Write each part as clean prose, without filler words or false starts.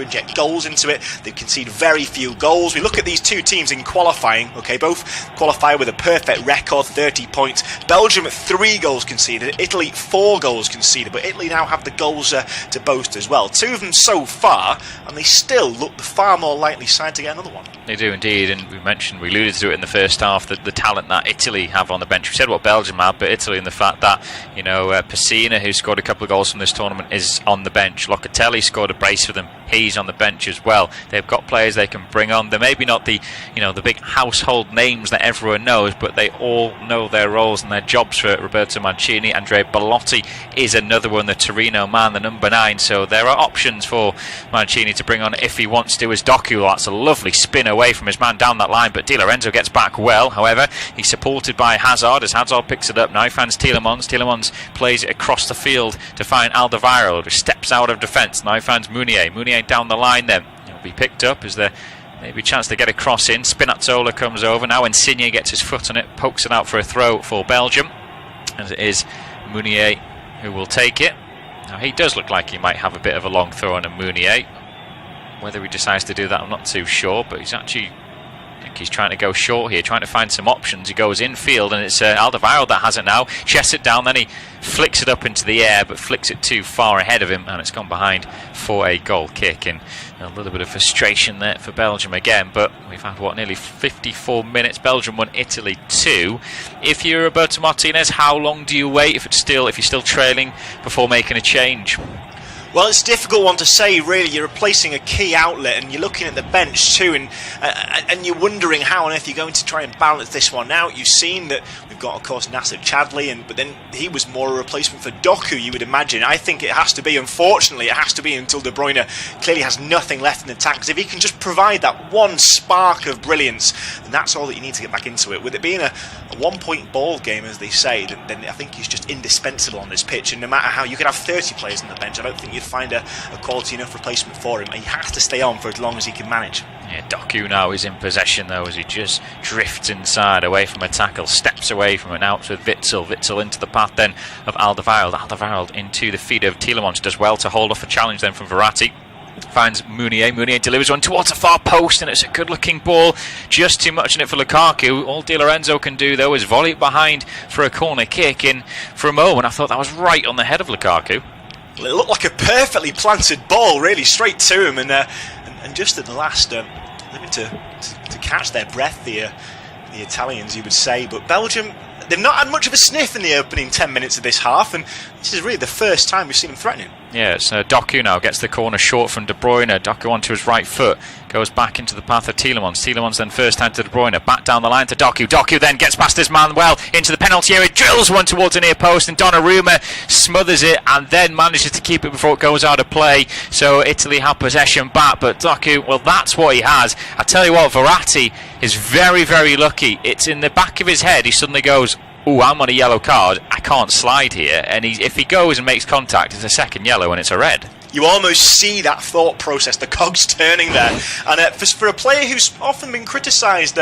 inject goals into it. They've conceded very few goals. We look at these two teams in qualifying, okay, both qualify with a perfect record, 30 points. Belgium 3 goals conceded, Italy 4 goals conceded, but Italy now have the goals to boast as well. 2 of them so far, and they still look the far more likely side to get another one. They do indeed, and we alluded to it in the first half, that the talent that Italy have on the bench. We said what Belgium have, but Italy, and the fact that, you know, Pessina, who scored a couple of goals from this tournament, is on the bench. Locatelli scored a brace for them. He's on the bench as well. They've got players they can bring on. They're maybe not the, you know, the big household names that everyone knows, but they all know their roles and their jobs for Roberto Mancini. Andrea Bellotti is another one, the Torino man, the number 9. So there are options for Mancini to bring on if he wants to. As Doku, that's a lovely spin away from his man down that line, but Di Lorenzo gets back well. However, he's supported by Hazard as Hazard picks it up. Now he finds Tielemans. Tielemans plays it across the field to find Alderweireld, who steps out of defence. Now he finds Meunier. Meunier down the line then. He'll be picked up. Is there maybe a chance to get a cross in? Spinazzola comes over. Now Insigne gets his foot on it, pokes it out for a throw for Belgium. As it is Meunier who will take it. Now he does look like he might have a bit of a long throw on a Meunier. Whether he decides to do that, I'm not too sure, but he's actually, I think he's trying to go short here, trying to find some options. He goes infield, and it's Alderweireld that has it now. Chests it down, then he flicks it up into the air, but flicks it too far ahead of him, and it's gone behind for a goal kick. And a little bit of frustration there for Belgium again, but we've had, what, nearly 54 minutes. Belgium 1, Italy 2. If you're Roberto Martinez, how long do you wait if you're still trailing before making a change? Well, it's a difficult one to say, really. You're replacing a key outlet, and you're looking at the bench too, and you're wondering how on earth you're going to try and balance this one out. You've seen that we've got, of course, Nasser Chadli, but then he was more a replacement for Doku, you would imagine. I think it has to be, unfortunately, it has to be until De Bruyne clearly has nothing left in the tank. Because if he can just provide that one spark of brilliance, then that's all that you need to get back into it. With it being a 1-point ball game, as they say, then I think he's just indispensable on this pitch. And no matter how, you could have 30 players on the bench, I don't think you'd find a quality enough replacement for him. He has to stay on for as long as he can manage. Yeah, Doku now is in possession though, as he just drifts inside away from a tackle, steps away from it, out with Witsel. Witsel into the path then of Alderweireld. Alderweireld into the feet of Tielemans, does well to hold off a challenge then from Verratti. Finds Meunier. Meunier delivers one towards a far post, and it's a good looking ball, just too much in it for Lukaku. All Di Lorenzo can do though is volley it behind for a corner kick, and for a moment I thought that was right on the head of Lukaku. It looked like a perfectly planted ball, really, straight to him, and just at the last, living to catch their breath, the Italians, you would say. But Belgium, they've not had much of a sniff in the opening 10 minutes of this half, and this is really the first time we've seen them threatening. Yeah, it's Doku now gets the corner short from De Bruyne. Doku onto his right foot, goes back into the path of Tielemans. Tielemans then first hand to De Bruyne, back down the line to Doku. Doku then gets past his man well into the penalty area, drills one towards the near post, and Donnarumma smothers it and then manages to keep it before it goes out of play. So Italy have possession back, but Doku, well, that's what he has. I tell you what, Verratti is very, very lucky. It's in the back of his head. He suddenly goes, "Ooh, I'm on a yellow card, I can't slide here," and if he goes and makes contact, it's a second yellow and it's a red. You almost see that thought process, the cogs turning there. And for a player who's often been criticised,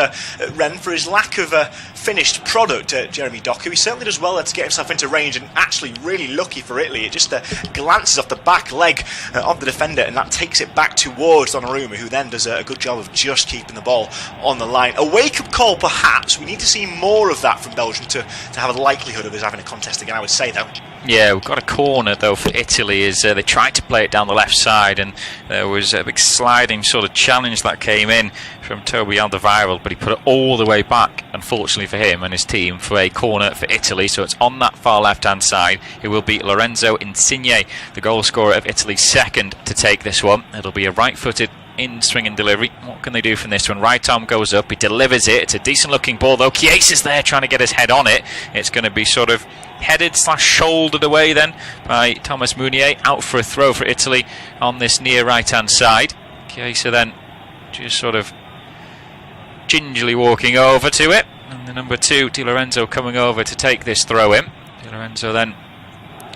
Ren, for his lack of a finished product, Jeremy Doku, he certainly does well to get himself into range, and actually really lucky for Italy. It just glances off the back leg of the defender, and that takes it back towards Donnarumma, who then does a good job of just keeping the ball on the line. A wake-up call, perhaps. We need to see more of that from Belgium to have a likelihood of us having a contest again, I would say, though. Yeah, we've got a corner though for Italy, as they tried to play it down the left side, and there was a big sliding sort of challenge that came in from Toby Alderweireld, but he put it all the way back, unfortunately for him and his team, for a corner for Italy. So it's on that far left hand side. It will be Lorenzo Insigne, the goal scorer of Italy's second, to take this one. It'll be a right-footed in swing and delivery. What can they do from this one? Right arm goes up, he delivers it. It's a decent looking ball though. Chiesa's there trying to get his head on it. It's going to be sort of headed / shouldered away then by Thomas Meunier. Out for a throw for Italy on this near right hand side. Chiesa then just sort of gingerly walking over to it, and the number 2, Di Lorenzo, coming over to take this throw in. Di Lorenzo then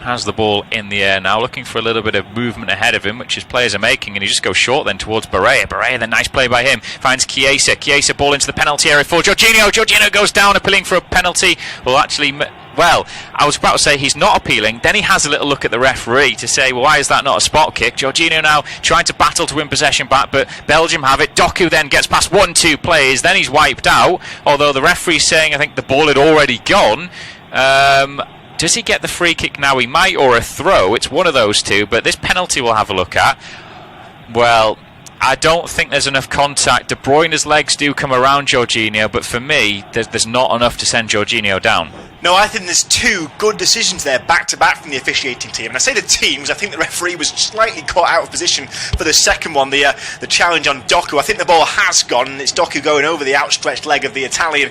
has the ball in the air now, looking for a little bit of movement ahead of him, which his players are making, and he just goes short then towards Barrea. Barrea, then nice play by him, finds Chiesa. Chiesa ball into the penalty area for Jorginho. Jorginho goes down, appealing for a penalty. Well, actually, Well, I was about to say he's not appealing. Then he has a little look at the referee to say, well, why is that not a spot kick? Jorginho now trying to battle to win possession back, but Belgium have it. Doku then gets past 1-2 players. Then he's wiped out, although the referee's saying I think the ball had already gone. Does he get the free kick now? He might, or a throw. It's one of those two, but this penalty we'll have a look at. Well, I don't think there's enough contact. De Bruyne's legs do come around Jorginho, but for me, there's not enough to send Jorginho down. No, I think there's two good decisions there back-to-back from the officiating team. And I say the teams, I think the referee was slightly caught out of position for the second one, the challenge on Doku. I think the ball has gone, and it's Doku going over the outstretched leg of the Italian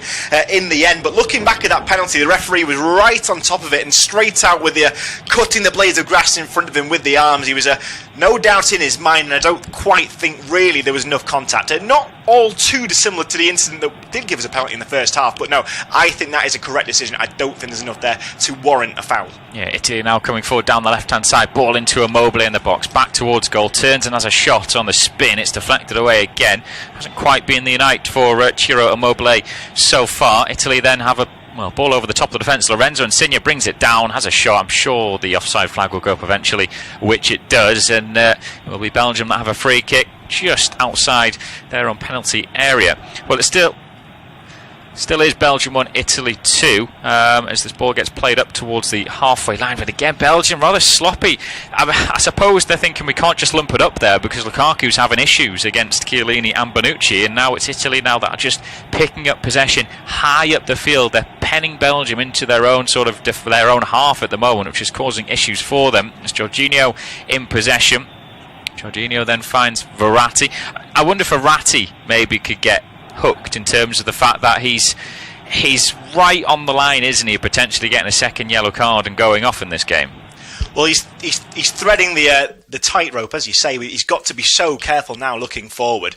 in the end. But looking back at that penalty, the referee was right on top of it and straight out with the cutting the blades of grass in front of him with the arms. He was no doubt in his mind, and I don't quite think really there was enough contact. Not all too dissimilar to the incident that did give us a penalty in the first half, but no, I think that is a correct decision. I don't think there's enough there to warrant a foul. Yeah, Italy now coming forward down the left-hand side, ball into Immobile in the box, back towards goal, turns and has a shot on the spin. It's deflected away again. Hasn't quite been the night for Ciro Immobile so far. Italy then have a ball over the top of the defence. Lorenzo Insigne brings it down, has a shot. I'm sure the offside flag will go up eventually, which it does, and it will be Belgium that have a free kick just outside their own penalty area. Well, it still is Belgium 1, Italy 2, as this ball gets played up towards the halfway line. But again, Belgium rather sloppy. I suppose they're thinking we can't just lump it up there because Lukaku's having issues against Chiellini and Bonucci, and now it's Italy now that are just picking up possession high up the field. They're penning Belgium into their own their own half at the moment, which is causing issues for them. It's Jorginho in possession. Jorginho then finds Verratti. I wonder if Verratti maybe could get hooked in terms of the fact that he's right on the line, isn't he, potentially getting a second yellow card and going off in this game. Well, he's threading the tightrope, as you say. He's got to be so careful now looking forward.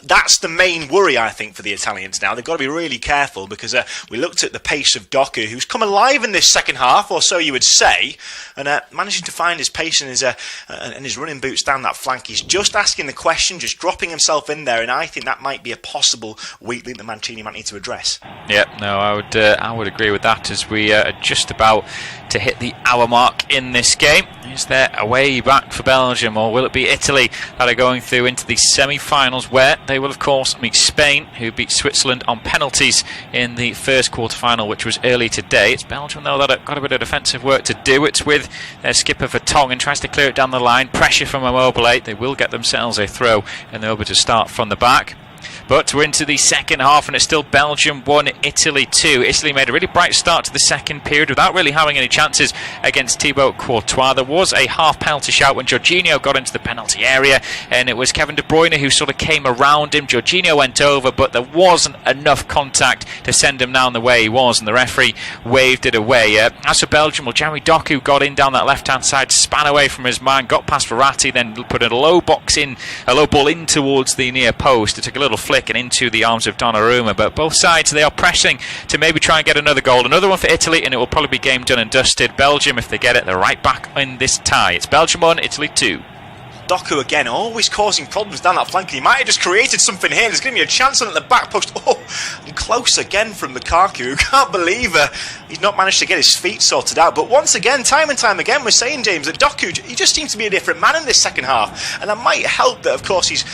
That's the main worry, I think, for the Italians now. They've got to be really careful because we looked at the pace of Doku, who's come alive in this second half, or so you would say, and managing to find his pace and his running boots down that flank. He's just asking the question, just dropping himself in there, and I think that might be a possible weak link that Mancini might need to address. Yeah, no, I would agree with that as we are just about to hit the hour mark in this game. Is there a way back for Belgium, or will it be Italy that are going through into the semi-finals, where they will of course meet Spain, who beat Switzerland on penalties in the first quarter-final, which was early today. It's Belgium though that have got a bit of defensive work to do. It's with their skipper Vertonghen, tries to clear it down the line, pressure from Immobile. They will get themselves a throw and they're able to start from the back. But we're into the second half and it's still Belgium 1, Italy 2. Italy made a really bright start to the second period without really having any chances against Thibaut Courtois. There was a half penalty shout when Jorginho got into the penalty area, and it was Kevin De Bruyne who sort of came around him. Jorginho went over, but there wasn't enough contact to send him down the way he was, and the referee waved it away. As for Belgium, well, Jeremy Doku got in down that left-hand side, span away from his man, got past Verratti, then put a low ball in towards the near post. It took a little flick and into the arms of Donnarumma, but both sides, they are pressing to maybe try and get another goal. Another one for Italy, and it will probably be game done and dusted. Belgium, if they get it, they're right back in this tie. It's Belgium 1, Italy 2. Doku again, always causing problems down that flank. He might have just created something here. There's going to be a chance on at the back post. Oh, and close again from Lukaku, who can't believe he's not managed to get his feet sorted out. But once again, time and time again, we're saying, James, that Doku, he just seems to be a different man in this second half. And that might help that, of course, he's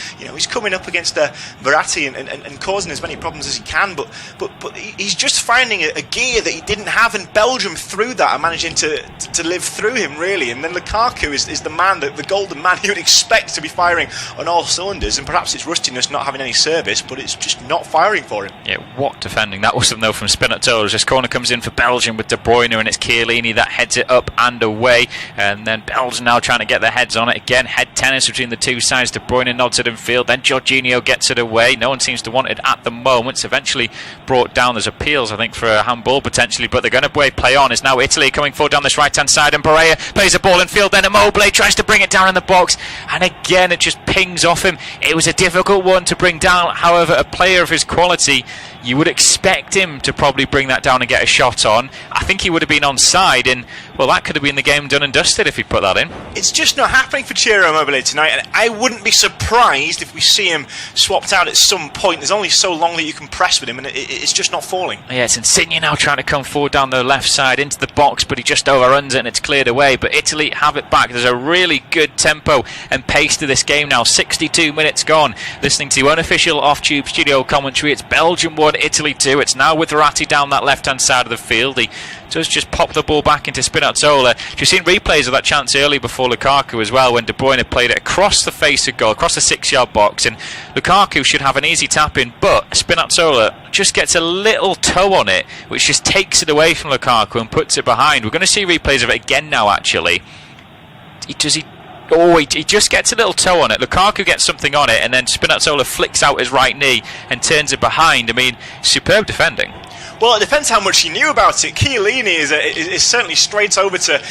coming up against Verratti and causing as many problems as he can. But he's just finding a gear that he didn't have, and Belgium through that are managing to live through him, really. And then Lukaku is the man, the golden man who would expect to be firing on all cylinders, and perhaps it's rustiness not having any service, but it's just not firing for him. Yeah, what defending that was though from Spinazzola. This corner comes in for Belgium with De Bruyne, and it's Chiellini that heads it up and away, and then Belgium now trying to get their heads on it again. Head tennis between the two sides. De Bruyne nods it in field, then Jorginho gets it away. No one seems to want it at the moment. It's eventually brought down. There's appeals, I think, for a handball potentially, but they're going to play on. It's now Italy coming forward down this right hand side, and Pereira plays the ball in field, then Immobile tries to bring it down in the box, and again it just pings off him. It was a difficult one to bring down. However, a player of his quality, You would expect him to probably bring that down and get a shot on. I think he would have been onside, and well, that could have been the game done and dusted if he put that in. It's just not happening for Ciro Immobile tonight, and I wouldn't be surprised if we see him swapped out at some point. There's only so long that you can press with him, and it's just not falling. Yeah, it's Insigne now trying to come forward down the left side into the box, but he just overruns it and it's cleared away. But Italy have it back. There's a really good tempo and pace to this game now. 62 minutes gone. Listening to unofficial off-tube studio commentary, it's Belgium 1, Italy 2. It's now with Verratti down that left-hand side of the field. He does just pop the ball back into Spinazzola. You've seen replays of that chance early before Lukaku as well, when De Bruyne played it across the face of goal, across the 6-yard box, and Lukaku should have an easy tap in, but Spinazzola just gets a little toe on it, which just takes it away from Lukaku and puts it behind. We're going to see replays of it again now, actually. He just gets a little toe on it. Lukaku gets something on it, and then Spinazzola flicks out his right knee and turns it behind. I mean, superb defending. Well, it depends how much he knew about it. Chiellini is certainly straight over to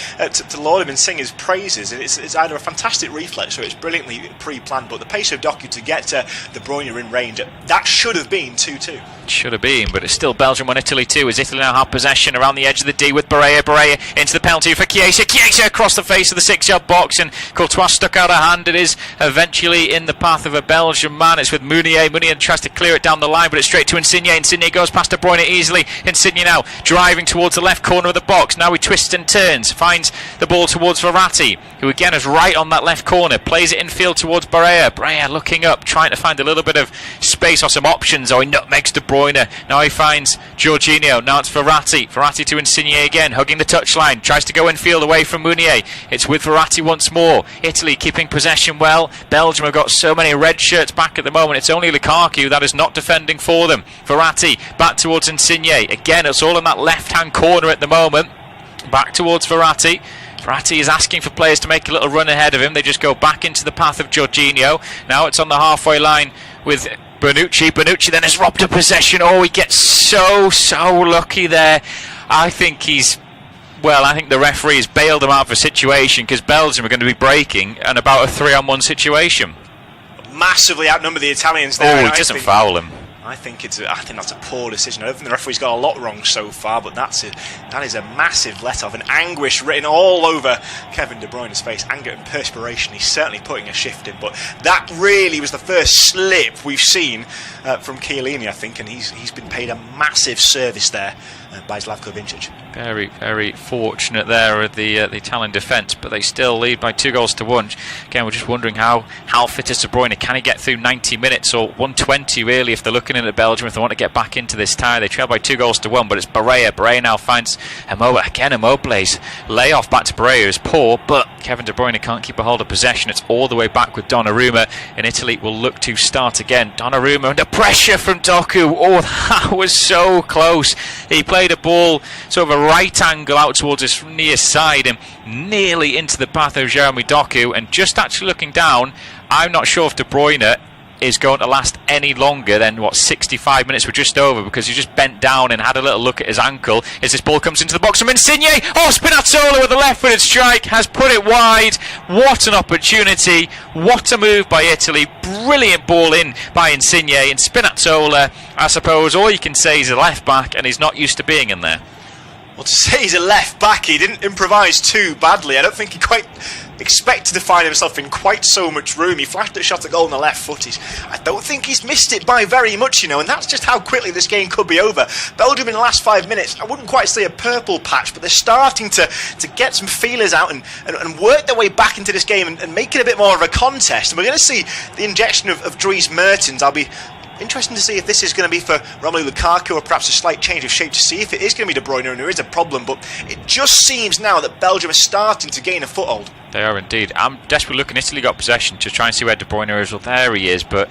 laud him and sing his praises. It's either a fantastic reflex or it's brilliantly pre-planned, but the pace of Doku to get De Bruyne in range, that should have been 2-2. Should have been, but it's still Belgium 1, Italy 2, as Italy now have possession around the edge of the D with Barella into the penalty for Chiesa across the face of the 6-yard box, and Courtois stuck out a hand. It is eventually in the path of a Belgian man. It's with Meunier tries to clear it down the line, but it's straight to Insigne goes past De Bruyne easily. Insigne now driving towards the left corner of the box. Now he twists and turns, finds the ball towards Verratti, who again is right on that left corner, plays it infield towards Barella looking up, trying to find a little bit of space or some options, or he nutmegs De Bruyne. Now he finds Jorginho. Now it's Verratti to Insigne again, hugging the touchline, tries to go infield away from Meunier. It's with Verratti once more. Italy keeping possession well. Belgium have got so many red shirts back at the moment. It's only Lukaku that is not defending for them. Verratti back towards Insigne. Again, it's all in that left-hand corner at the moment. Back towards Verratti. Verratti is asking for players to make a little run ahead of him. They just go back into the path of Jorginho. Now it's on the halfway line with Bonucci then is robbed of possession. Oh, he gets so lucky there. I think the referee has bailed him out of a situation, because Belgium are going to be breaking and about a 3-on-1 situation. Massively outnumber the Italians there. Oh, he doesn't foul him. I think that's a poor decision. I don't think the referee's got a lot wrong so far, but that is a massive let-off, and anguish written all over Kevin De Bruyne's face. Anger and perspiration. He's certainly putting a shift in, but that really was the first slip we've seen from Chiellini, I think, and he's been paid a massive service there by Slavko Vincic. Very, very fortunate there at the Italian defence, but they still lead by 2-1. Again, we're just wondering how fit is De Bruyne. Can he get through 90 minutes or 120 really, if they're looking at Belgium, if they want to get back into this tie? They trail by 2-1, but it's Barella. Barella now finds Immobile. Again, Immobile's layoff back to Barella is poor, but Kevin De Bruyne can't keep a hold of possession. It's all the way back with Donnarumma, and Italy will look to start again. Donnarumma under pressure from Doku. Oh, that was so close. He played a ball sort of a right angle out towards his near side and nearly into the path of Jeremy Doku, and just actually looking down, I'm not sure if De Bruyne is going to last any longer than 65 minutes were just over, because he just bent down and had a little look at his ankle as this ball comes into the box from Insigne. Oh, Spinazzola with a left-footed strike has put it wide. What an opportunity, what a move by Italy. Brilliant ball in by Insigne, and Spinazzola, I suppose all you can say is a left back, and he's not used to being in there. Well, to say he's a left back, he didn't improvise too badly. I don't think he quite expected to find himself in quite so much room. He flashed a shot at goal on the left foot. I don't think he's missed it by very much, and that's just how quickly this game could be over. Belgium in the last 5 minutes, I wouldn't quite say a purple patch, but they're starting to get some feelers out and work their way back into this game and make it a bit more of a contest. And we're going to see the injection of Dries Mertens. I'll be interesting to see if this is going to be for Romelu Lukaku, or perhaps a slight change of shape to see if it is going to be De Bruyne, and there is a problem, but it just seems now that Belgium is starting to gain a foothold. They are indeed. I'm desperately looking. Italy got possession to try and see where De Bruyne is. Well, there he is, but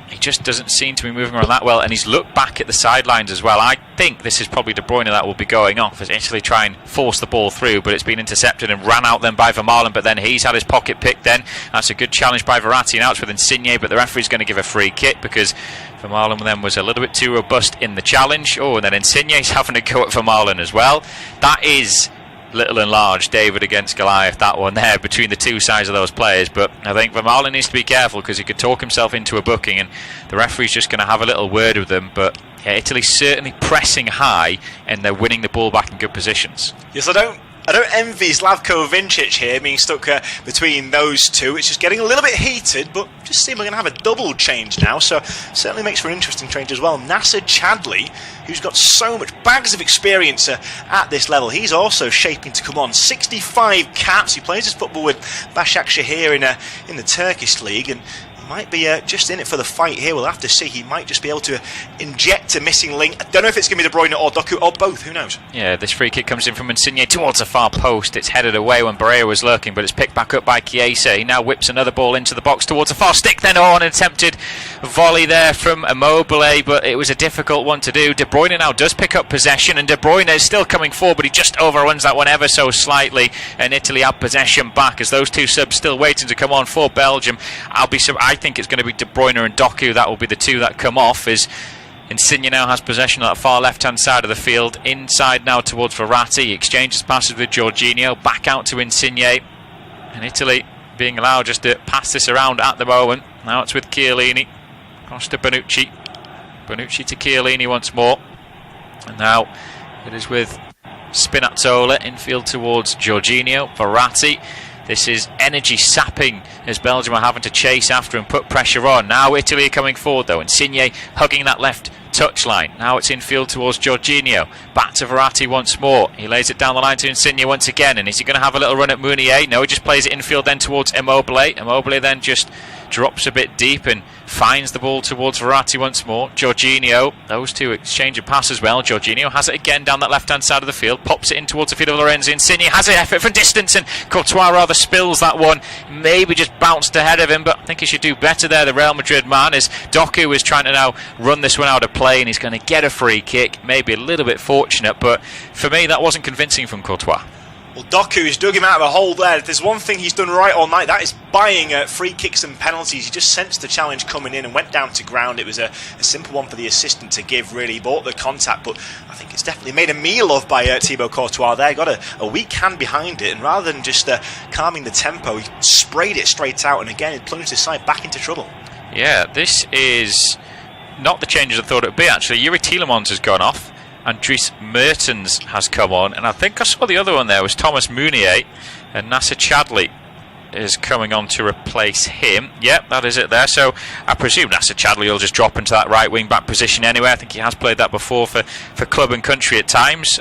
he just doesn't seem to be moving around that well, and he's looked back at the sidelines as well. I think this is probably De Bruyne that will be going off as Italy try and force the ball through, but it's been intercepted and ran out then by Vermaelen, but then he's had his pocket picked then. That's a good challenge by Verratti. Now it's with Insigne, but the referee's going to give a free kick because Vermaelen then was a little bit too robust in the challenge. Oh, and then Insigne's having to go at Vermaelen as well. That is little and large, David against Goliath, that one there, between the two sides of those players. But I think Vermaelen needs to be careful, because he could talk himself into a booking, and the referee's just going to have a little word with them. But yeah, Italy's certainly pressing high, and they're winning the ball back in good positions. Yes, I don't envy Slavko Vincic here being stuck between those two. It's just getting a little bit heated, but just seeing we're going to have a double change now, so certainly makes for an interesting change as well. Nasser Chadli, who's got so much bags of experience at this level, he's also shaping to come on. 65 caps. He plays his football with Başakşehir in the Turkish league, and might be just in it for the fight here. We'll have to see. He might just be able to inject a missing link. I don't know if it's going to be De Bruyne or Doku or both. Who knows? Yeah, this free kick comes in from Insigne towards the far post. It's headed away when Barrea was lurking, but it's picked back up by Chiesa. He now whips another ball into the box towards the far stick. Then an attempted volley there from Immobile, but it was a difficult one to do. De Bruyne now does pick up possession, and De Bruyne is still coming forward, but he just overruns that one ever so slightly, and Italy have possession back as those two subs still waiting to come on for Belgium. I think it's going to be De Bruyne and Doku. That will be the two that come off, as Insigne now has possession on that far left-hand side of the field. Inside now towards Verratti. He exchanges passes with Jorginho. Back out to Insigne. And Italy being allowed just to pass this around at the moment. Now it's with Chiellini. Across to Bonucci. Bonucci to Chiellini once more. And now it is with Spinazzola. Infield towards Jorginho. Verratti. This is energy sapping as Belgium are having to chase after and put pressure on. Now Italy are coming forward though. Insigne hugging that left touchline. Now it's infield towards Jorginho. Back to Verratti once more. He lays it down the line to Insigne once again. And is he going to have a little run at Meunier? No, he just plays it infield then towards Immobile. Immobile then just drops a bit deep and finds the ball towards Verratti once more. Jorginho, those two exchange a pass as well. Jorginho has it again down that left-hand side of the field, pops it in towards the field of Lorenzi. Insigne has an effort from distance, and Courtois rather spills that one. Maybe just bounced ahead of him, but I think he should do better there, the Real Madrid man, as Doku is trying to now run this one out of play, and he's going to get a free kick. Maybe a little bit fortunate, but for me that wasn't convincing from Courtois. Well, Doku's dug him out of a hole there. If there's one thing he's done right all night, that is buying free kicks and penalties. He just sensed the challenge coming in and went down to ground. It was a simple one for the assistant to give, really. He bought the contact, but I think it's definitely made a meal of by Thibaut Courtois there. Got a weak hand behind it, and rather than just calming the tempo, he sprayed it straight out, and again, it plunged his side back into trouble. Yeah, this is not the changes I thought it would be, actually. Yuri Tielemans has gone off. And Dries Mertens has come on, and I think I saw the other one there was Thomas Meunier, and Nasser Chadli is coming on to replace him. Yep, that is it there. So I presume Nasser Chadli will just drop into that right wing back position anyway. I think he has played that before for club and country at times.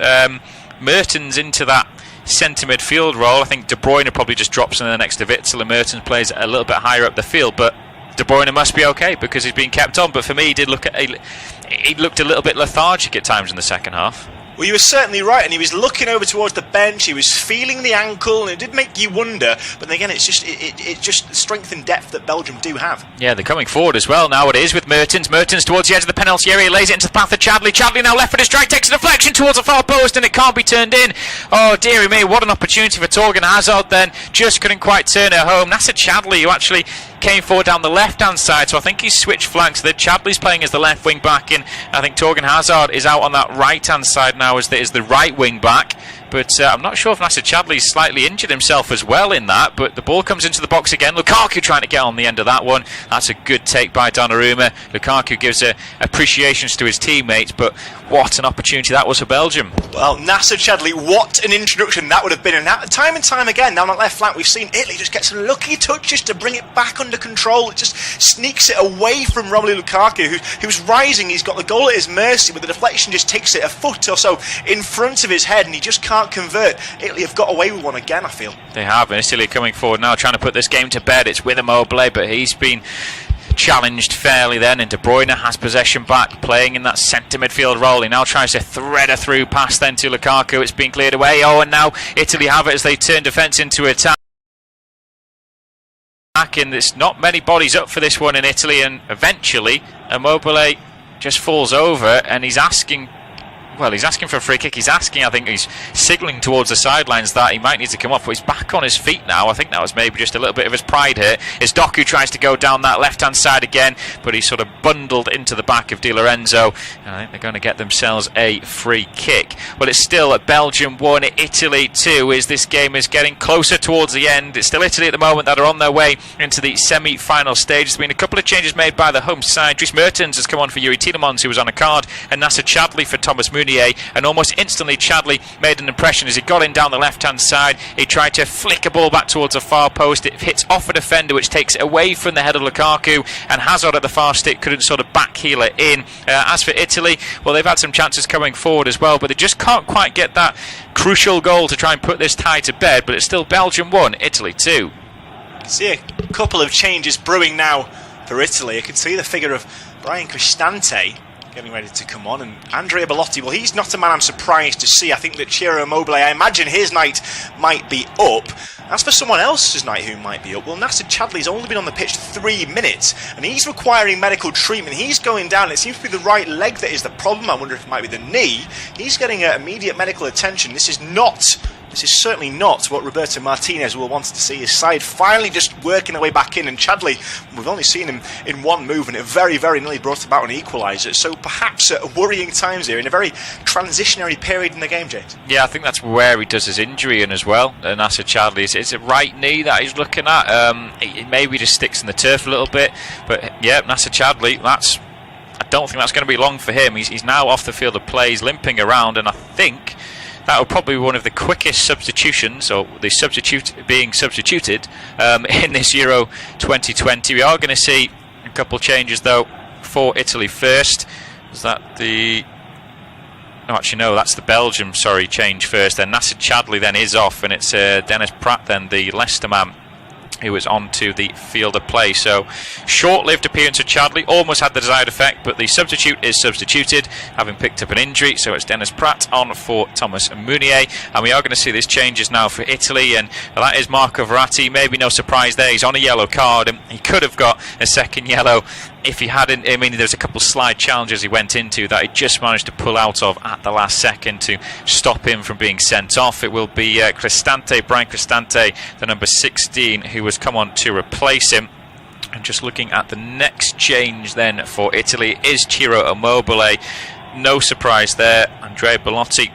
Mertens into that centre midfield role. I think De Bruyne probably just drops in the next to Witsel, and Mertens plays a little bit higher up the field, but De Bruyne must be okay because he's been kept on. But for me, he looked a little bit lethargic at times in the second half. Well, you were certainly right, and he was looking over towards the bench. He was feeling the ankle, and it did make you wonder. But then again, it's just strength and depth that Belgium do have. Yeah, they're coming forward as well. Now it is with Mertens. Mertens towards the edge of the penalty area. He lays it into the path of Chadli. Chadli now left foot strike, takes a deflection towards the far post, and it can't be turned in. Oh, dearie me, what an opportunity for Torgan Hazard then. Just couldn't quite turn it home. Nasser Chadli, who actually came forward down the left-hand side, so I think he's switched flanks. The Chadli's playing as the left wing back, and I think Torgan Hazard is out on that right-hand side now as the right wing back. But I'm not sure if Nasser Chadli's slightly injured himself as well in that. But the ball comes into the box again. Lukaku trying to get on the end of that one. That's a good take by Donnarumma. Lukaku gives appreciations to his teammates, but what an opportunity that was for Belgium. Well, Nasser Chadli, what an introduction that would have been. And time again, down that left flank, we've seen Italy just get some lucky touches to bring it back under control. It just sneaks it away from Romelu Lukaku, who's rising. He's got the goal at his mercy, but the deflection just takes it a foot or so in front of his head, and he just can't convert. Italy have got away with one again, I feel. They have, and Italy coming forward now, trying to put this game to bed. It's with Immobile, but he's been challenged fairly then, and De Bruyne has possession back, playing in that centre midfield role. He now tries to thread a through pass then to Lukaku. It's been cleared away. Oh, and now Italy have it as they turn defence into attack. And there's not many bodies up for this one in Italy, and eventually Immobile just falls over, and he's asking well, he's asking for a free kick. He's asking, I think he's signalling towards the sidelines that he might need to come off, but he's back on his feet now. I think that was maybe just a little bit of his pride here. As Doku tries to go down that left-hand side again, but he's sort of bundled into the back of Di Lorenzo, and I think they're going to get themselves a free kick. Well, it's still at Belgium 1, Italy 2, as this game is getting closer towards the end. It's still Italy at the moment that are on their way into the semi-final stage. There's been a couple of changes made by the home side. Dries Mertens has come on for Yuri Tielemans, who was on a card, and Nasser Chadli for Thomas Meunier, and almost instantly Chadli made an impression as he got in down the left-hand side. He tried to flick a ball back towards the far post. It hits off a defender, which takes it away from the head of Lukaku, and Hazard at the far stick couldn't sort of backheel it in. As for Italy, well, they've had some chances coming forward as well, but they just can't quite get that crucial goal to try and put this tie to bed. But it's still Belgium 1, Italy 2. See a couple of changes brewing now for Italy. You can see the figure of Brian Cristante getting ready to come on, and Andrea Bellotti, well, he's not a man I'm surprised to see. I think that Ciro Immobile, I imagine his night might be up. As for someone else's night who might be up, well, Nasser Chadli's only been on the pitch 3 minutes, and he's requiring medical treatment. He's going down. It seems to be the right leg that is the problem. I wonder if it might be the knee. He's getting immediate medical attention. This is certainly not what Roberto Martinez will want to see his side finally just working their way back in. And Chadli, we've only seen him in one move, and it very, very nearly brought about an equaliser. So perhaps worrying times here in a very transitionary period in the game, James. Yeah, I think that's where he does his injury in as well. Nasser Chadli, it's a right knee that he's looking at. It maybe just sticks in the turf a little bit. But yeah, Nasser Chadli, I don't think that's going to be long for him. He's now off the field of play. He's limping around, and I think that will probably be one of the quickest substitutions, or the substitute being substituted in this Euro 2020. We are going to see a couple changes though for Italy first. Is that the... Oh, actually no, that's the Belgium, change first. Then Nasser Chadli then is off, and it's Dennis Pratt then, the Leicester man, who was onto the field of play. So short-lived appearance of Chadli, almost had the desired effect, but the substitute is substituted, having picked up an injury. So it's Dennis Pratt on for Thomas Meunier, and we are going to see these changes now for Italy, and that is Marco Verratti. Maybe no surprise there, he's on a yellow card, and he could have got a second yellow if he hadn't. I mean, there's a couple of slide challenges he went into that he just managed to pull out of at the last second to stop him from being sent off. It will be Brian Cristante, the number 16, who has come on to replace him. And just looking at the next change then for Italy is Ciro Immobile. No surprise there. Andrea Bellotti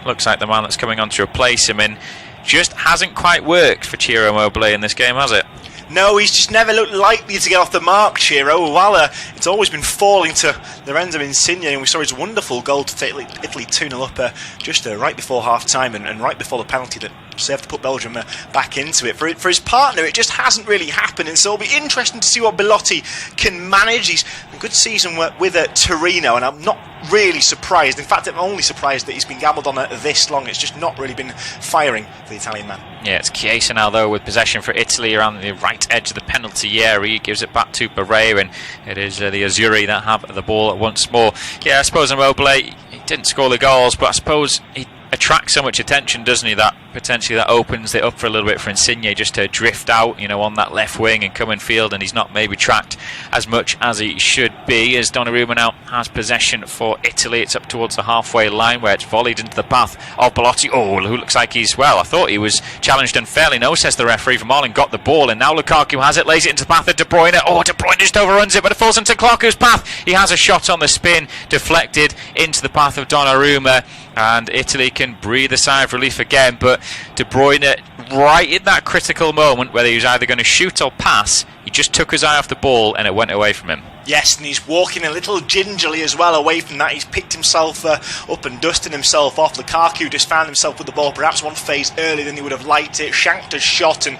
looks like the man that's coming on to replace him, and just hasn't quite worked for Ciro Immobile in this game, has it? No, he's just never looked likely to get off the mark, Ciro. While it's always been falling to Lorenzo Insigne, and we saw his wonderful goal to take Italy 2-0 up just right before half-time and right before the penalty that served to put Belgium back into it. For his partner, it just hasn't really happened, and so it'll be interesting to see what Bellotti can manage. He's a good season with Torino, and I'm not really surprised. In fact, I'm only surprised that he's been gambled on this long. It's just not really been firing for the Italian man. Yeah, it's Chiesa now, though, with possession for Italy around the right edge of the penalty area. He gives it back to Barrea, and it is the Azzurri that have the ball once more. Yeah, I suppose Immobile, he didn't score the goals, but I suppose he attracts so much attention, doesn't he, that potentially that opens it up for a little bit for Insigne just to drift out, on that left wing and come in field, and he's not maybe tracked as much as he should be. As Donnarumma now has possession for Italy. It's up towards the halfway line where it's volleyed into the path of Bellotti. Oh, who looks like I thought he was challenged unfairly. No, says the referee. Vermaelen got the ball, and now Lukaku has it, lays it into the path of De Bruyne. Oh, De Bruyne just overruns it, but it falls into Lukaku's path. He has a shot on the spin, deflected into the path of Donnarumma, and Italy can breathe a sigh of relief again. But De Bruyne, right in that critical moment where he was either going to shoot or pass, he just took his eye off the ball and it went away from him. Yes, and he's walking a little gingerly as well away from that. He's picked himself up and dusting himself off. Lukaku just found himself with the ball perhaps one phase earlier than he would have liked it. Shanked a shot, and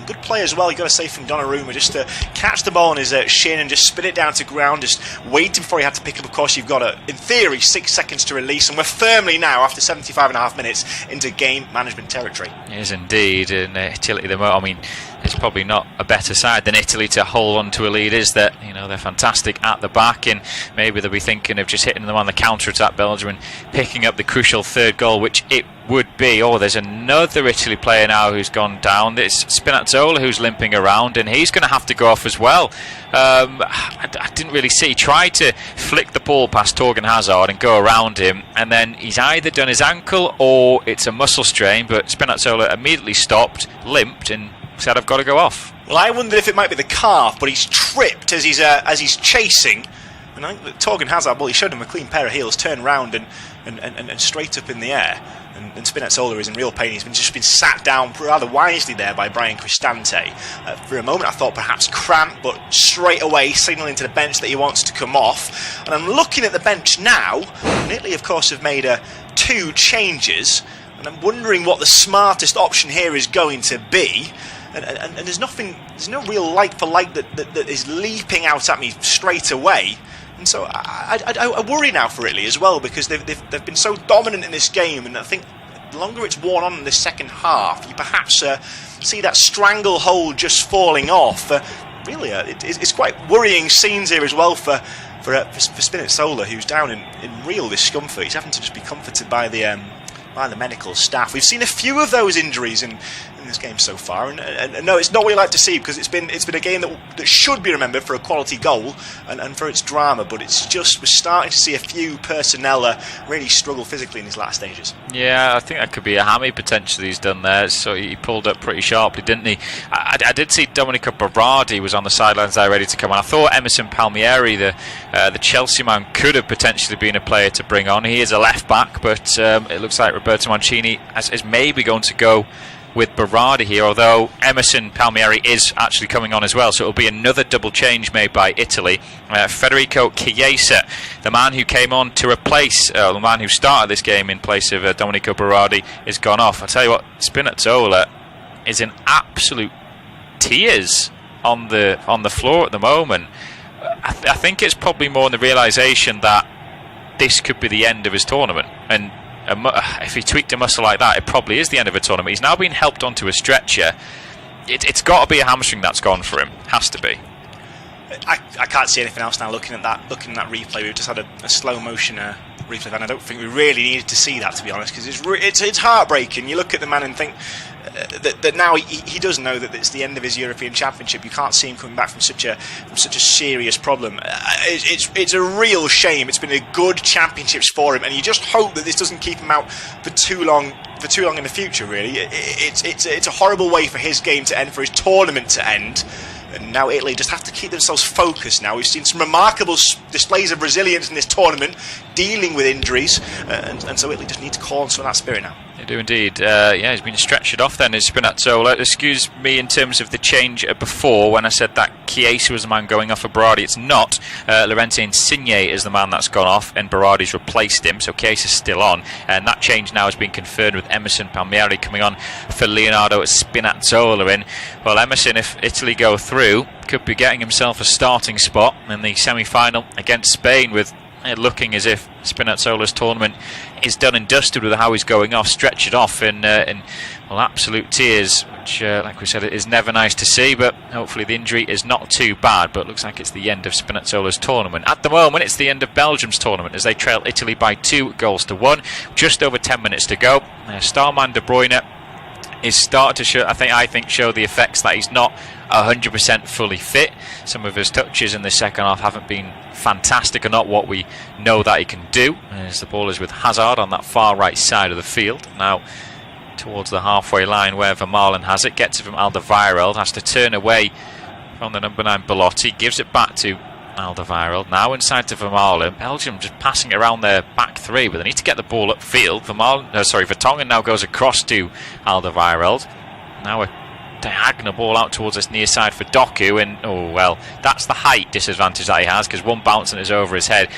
good play as well, you got to say, from Donnarumma, just to catch the ball on his shin and just spin it down to ground, just waiting before he had to pick up. Of course, you've got, in theory, 6 seconds to release, and we're firmly now, after 75.5 minutes, into game management territory. Yes, indeed. And Italy, I mean, it's probably not a better side than Italy to hold on to a lead is that, they're fantastic at the back, and maybe they'll be thinking of just hitting them on the counter-attack, Belgium, and picking up the crucial third goal, which it would be. Oh, there's another Italy player now who's gone down. It's Spinazzola who's limping around, and he's going to have to go off as well. I didn't really see. He tried to flick the ball past Torgan Hazard and go around him, and then he's either done his ankle or it's a muscle strain, but Spinazzola immediately stopped, limped, and said, I've got to go off. Well, I wondered if it might be the calf, but he's tripped as he's chasing. And I think that Torgan Hazard, well, he showed him a clean pair of heels, turned round and straight up in the air. And Spinazzola is in real pain. He's just been sat down rather wisely there by Brian Cristante. For a moment I thought perhaps cramp, but straight away signalling to the bench that he wants to come off. And I'm looking at the bench now, and Italy of course have made 2 changes, and I'm wondering what the smartest option here is going to be. And there's no real like for like that is leaping out at me straight away. And so I worry now for Italy as well, because they've been so dominant in this game, and I think the longer it's worn on in this second half, you perhaps see that stranglehold just falling off. Really, it's quite worrying scenes here as well for Spinazzola, who's down in real discomfort. He's having to just be comforted by the medical staff. We've seen a few of those injuries in this game so far, and no, it's not what you like to see, because it's been a game that should be remembered for a quality goal and for its drama, but it's just, we're starting to see a few personnel really struggle physically in these last stages. Yeah, I think that could be a hammy potentially he's done there, so he pulled up pretty sharply, didn't he? I did see Domenico Berardi was on the sidelines there ready to come on. I thought Emerson Palmieri, the Chelsea man, could have potentially been a player to bring on. He is a left back, but it looks like Roberto Mancini is maybe going to go with Berardi here, although Emerson Palmieri is actually coming on as well, so it'll be another double change made by Italy. Federico Chiesa, the man who came on to replace the man who started this game in place of Domenico Berardi, is gone off. I'll tell you what, Spinazzola is in absolute tears on the floor at the moment. I think it's probably more in the realisation that this could be the end of his tournament, and if he tweaked a muscle like that, it probably is the end of a tournament. He's now being helped onto a stretcher. It's got to be a hamstring that's gone for him. Has to be. I can't see anything else now. Looking at that replay, we've just had a slow motion replay, and I don't think we really needed to see that, to be honest, because it's heartbreaking. You look at the man and think that now he does know that it's the end of his European Championship. You can't see him coming back from such a serious problem. It's a real shame. It's been a good championships for him, and you just hope that this doesn't keep him out for too long in the future. Really, it's a horrible way for his game to end, for his tournament to end. And now Italy just have to keep themselves focused now. We've seen some remarkable displays of resilience in this tournament, dealing with injuries, and so Italy just need to call on some of that spirit now. They do indeed. Yeah, he's been stretched off then, is Spinazzola. Excuse me in terms of the change before, when I said that Chiesa was the man going off for Berardi. It's not. Laurentien Insigne is the man that's gone off, and Berardi's replaced him, so Chiesa's still on. And that change now has been confirmed with Emerson Palmieri coming on for Leonardo Spinazzola in. Well, Emerson, if Italy go through, could be getting himself a starting spot in the semi-final against Spain, with it looking as if Spinazzola's tournament is done and dusted with how he's going off, stretched off in absolute tears, which, like we said, it is never nice to see, but hopefully the injury is not too bad. But it looks like it's the end of Spinazzola's tournament. At the moment, it's the end of Belgium's tournament as they trail Italy by 2-1. Just over 10 minutes to go. Starman De Bruyne is starting to show, I think show the effects that he's not 100% fully fit. Some of his touches in the second half haven't been fantastic, or not what we know that he can do, as the ball is with Hazard on that far right side of the field. Now towards the halfway line where Vermaelen has it, gets it from Alderweireld, has to turn away from the number 9 Belotti, gives it back to Alderweireld, now inside to Vermaelen. Belgium just passing around their back three, but they need to get the ball upfield. Vertonghen now goes across to Alderweireld. Now a diagonal ball out towards this near side for Doku, and that's the height disadvantage that he has, because one bounce and it's over his head.